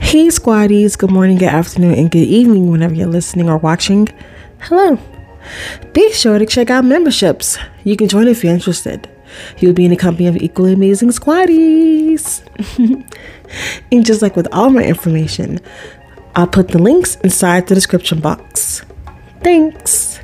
Hey squaddies, good morning, good afternoon, and good evening whenever you're listening or watching. Hello. Be sure to check out memberships. You can join if you're interested. You'll be in the company of equally amazing squaddies. And just like with all my information, I'll put the links inside the description box. Thanks.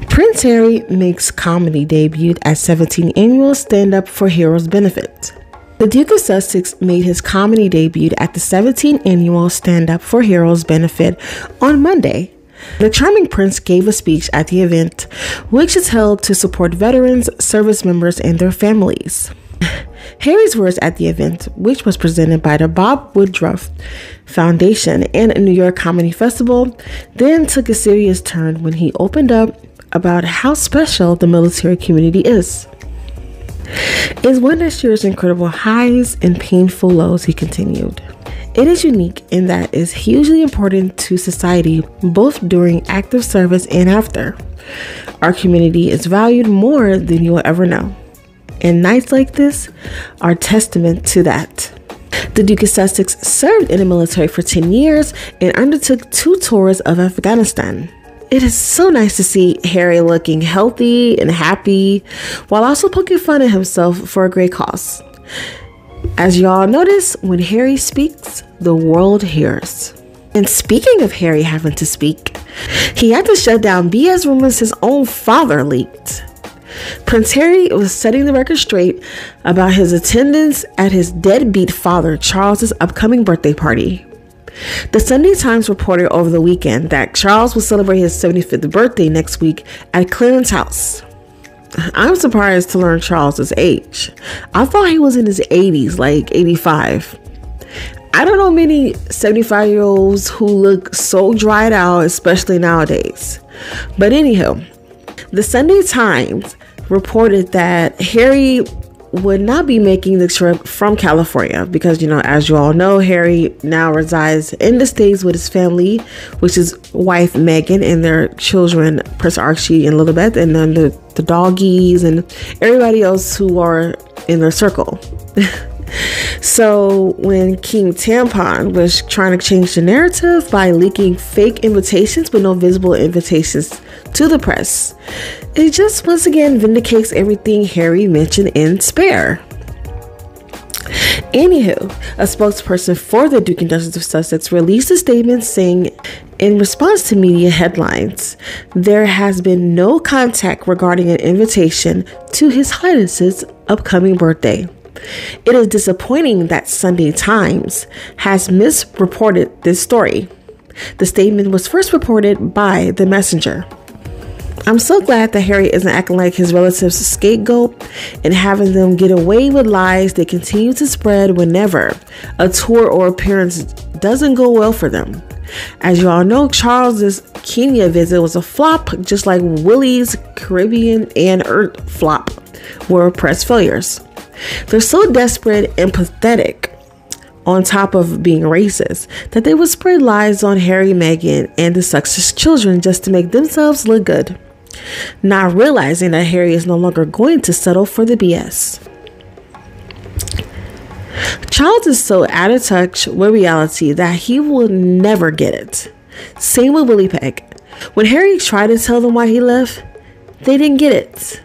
Prince Harry makes comedy debut at 17th Annual Stand Up for Heroes benefit. The Duke of Sussex made his comedy debut at the 17th Annual Stand Up for Heroes benefit on Monday. The charming prince gave a speech at the event, which is held to support veterans, service members, and their families. Harry's words at the event, which was presented by the Bob Woodruff Foundation and New York Comedy Festival, then took a serious turn when he opened up about how special the military community is. It's one that shares incredible highs and painful lows, he continued. It is unique in that it's hugely important to society both during active service and after. Our community is valued more than you will ever know. And nights like this are testament to that. The Duke of Sussex served in the military for 10 years and undertook 2 tours of Afghanistan. It is so nice to see Harry looking healthy and happy while also poking fun at himself for a great cause. As y'all notice, when Harry speaks, the world hears. And speaking of Harry having to speak, he had to shut down BS rumors his own father leaked. Prince Harry was setting the record straight about his attendance at his deadbeat father Charles's upcoming birthday party. The Sunday Times reported over the weekend that Charles will celebrate his 75th birthday next week at Clarence House. I'm surprised to learn Charles's age. I thought he was in his 80s, like 85. I don't know many 75-year-olds who look so dried out, especially nowadays. But anyhow, the Sunday Times reported that Harry would not be making the trip from California because, as you all know, Harry now resides in the States with his family, which is wife Meghan and their children, Prince Archie and Lilibet, and then the doggies and everybody else who are in their circle. So when King Tampon was trying to change the narrative by leaking fake invitations with no visible invitations to the press, it just once again vindicates everything Harry mentioned in Spare. Anywho, a spokesperson for the Duke and Duchess of Sussex released a statement saying, in response to media headlines, there has been no contact regarding an invitation to His Highness's upcoming birthday. It is disappointing that Sunday Times has misreported this story. The statement was first reported by The Messenger. I'm so glad that Harry isn't acting like his relatives' scapegoat and having them get away with lies they continue to spread whenever a tour or appearance doesn't go well for them. As you all know, Charles's Kenya visit was a flop, just like Willie's Caribbean and Earth flop were press failures. They're so desperate and pathetic, on top of being racist, that they would spread lies on Harry, Meghan, and the Sussex children just to make themselves look good, not realizing that Harry is no longer going to settle for the BS. Charles is so out of touch with reality that he will never get it. Same with Willie Peg. When Harry tried to tell them why he left, they didn't get it.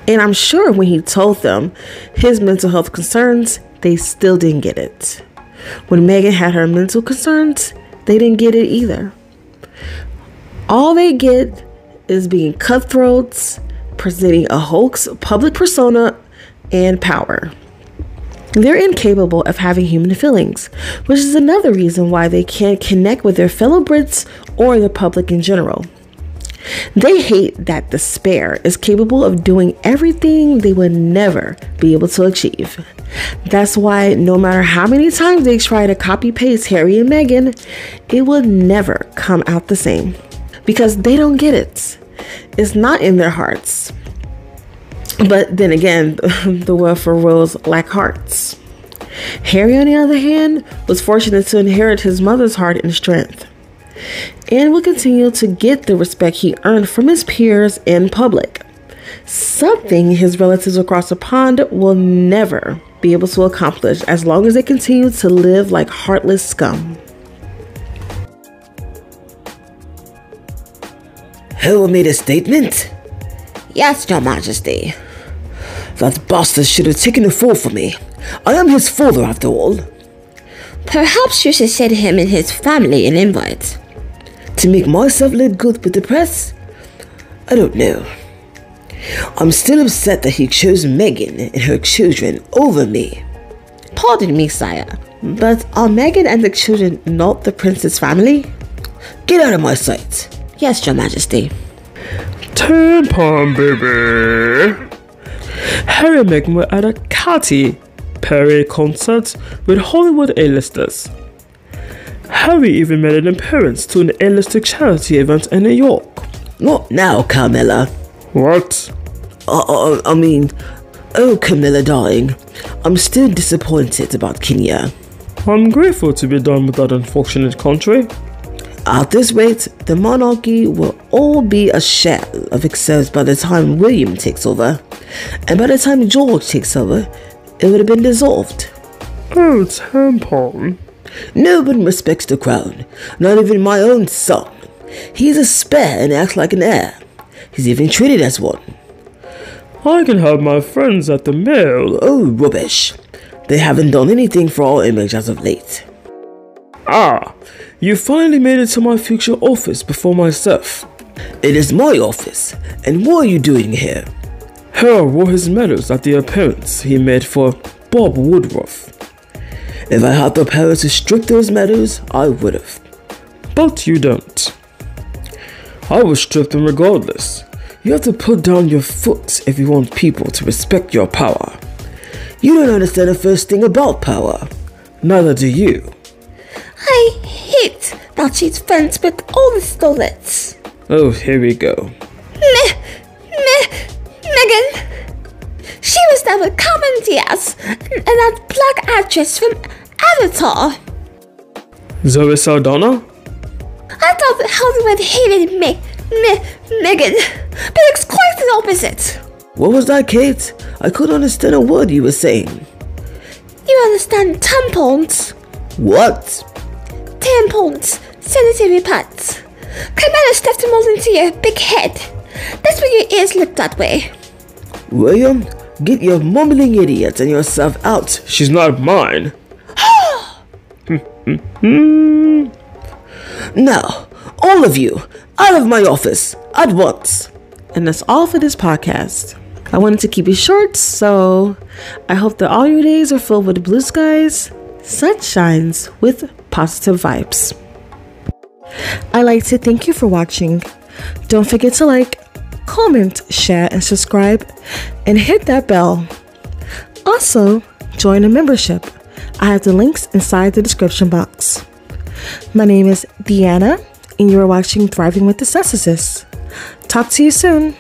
And I'm sure when he told them his mental health concerns, they still didn't get it. When Meghan had her mental concerns, they didn't get it either. All they get is being cutthroats, presenting a hoax public persona, and power. They're incapable of having human feelings, which is another reason why they can't connect with their fellow Brits or the public in general. They hate that the Spare is capable of doing everything they would never be able to achieve. That's why no matter how many times they try to copy-paste Harry and Meghan, it will never come out the same. Because they don't get it. It's not in their hearts. But then again, the welfare rules lack hearts. Harry, on the other hand, was fortunate to inherit his mother's heart and strength, and will continue to get the respect he earned from his peers in public, something his relatives across the pond will never be able to accomplish as long as they continue to live like heartless scum. Who made a statement? Yes, Your Majesty. That bastard should have taken the fall for me. I am his father after all. Perhaps you should send him and his family an invite. To make myself look good with the press? I don't know. I'm still upset that he chose Megan and her children over me. Pardon me, sire, but are Megan and the children not the prince's family? Get out of my sight. Yes, Your Majesty. Tampon baby. Harry and Meghan were at a Katy Perry concert with Hollywood A-listers. Harry even made an appearance to an A-lister charity event in New York. Not now, Carmilla. What? Oh, Camilla darling, I'm still disappointed about Kenya. I'm grateful to be done with that unfortunate country. At this rate, the monarchy will all be a shell of itself by the time William takes over. And by the time George takes over, it would have been dissolved. Oh, Tampon. No one respects the crown, not even my own son. He's a spare and acts like an heir. He's even treated as one. I can have my friends at the mill. Oh, rubbish. They haven't done anything for our image as of late. Ah, you finally made it to my future office before myself. It is my office, and what are you doing here? Here were his medals at the appearance he made for Bob Woodruff. If I had the power to strip those medals, I would have. But you don't. I will strip them regardless. You have to put down your foot if you want people to respect your power. You don't understand the first thing about power. Neither do you. I hate that she's friends with all the Stolets. Oh, here we go. Megan. She was there with Cameron Diaz and that black actress from Avatar. Zoe Saldana? I thought that Hollywood hated Megan, but it's quite the opposite. What was that, Kate? I couldn't understand a word you were saying. You understand tampons? What? Tampons, sanitary pads. Carmela stuffed them all into your big head. That's why your ears look that way. William, get your mumbling idiot and yourself out. She's not mine. Now, all of you, out of my office, at once. And that's all for this podcast. I wanted to keep it short, so I hope that all your days are filled with blue skies, sunshines with positive vibes. I'd like to thank you for watching. Don't forget to like, comment, share, and subscribe, and hit that bell. Also, join a membership. I have the links inside the description box. My name is Deanna, and you are watching Thriving with the Sis. Talk to you soon.